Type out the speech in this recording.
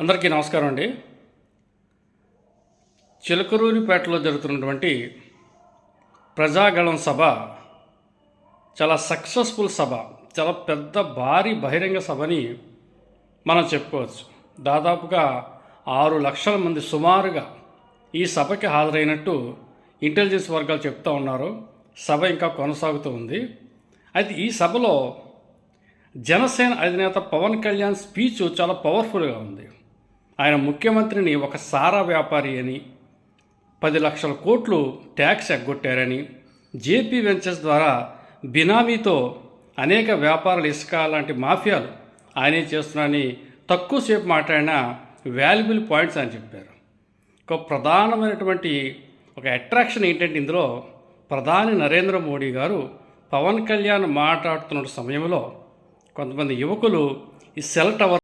అందరికీ నమస్కారం అండి. చిలకలూరిపేటలో జరుగుతున్నటువంటి ప్రజాగళం సభ చాలా సక్సెస్ఫుల్ సభ, చాలా పెద్ద భారీ బహిరంగ సభని మనం చెప్పుకోవచ్చు. దాదాపుగా 6 లక్షల మంది సుమారుగా ఈ సభకి హాజరైనట్టు ఇంటెలిజెన్స్ వర్గాలు చెప్తూ ఉన్నారు. సభ ఇంకా కొనసాగుతూ ఉంది. అయితే ఈ సభలో జనసేన అధినేత పవన్ కళ్యాణ్ స్పీచ్ చాలా పవర్ఫుల్గా ఉంది. ఆయన ముఖ్యమంత్రిని ఒక సారా వ్యాపారి అని, 10 లక్షల కోట్లు ట్యాక్స్ ఎగ్గొట్టారని, జేపీ వెంచర్స్ ద్వారా బినామీతో అనేక వ్యాపారాలు, ఇసుక లాంటి మాఫియాలు ఆయనే చేస్తున్నారని తక్కువసేపు మాట్లాడిన వాల్యుబుల్ పాయింట్స్ అని చెప్పారు. ఒక ప్రధానమైనటువంటి ఒక అట్రాక్షన్ ఏంటంటే, ఇందులో ప్రధాని నరేంద్ర మోడీ గారు పవన్ కళ్యాణ్ మాట్లాడుతున్న సమయంలో కొంతమంది యువకులు ఈ సెల్ టవర్స్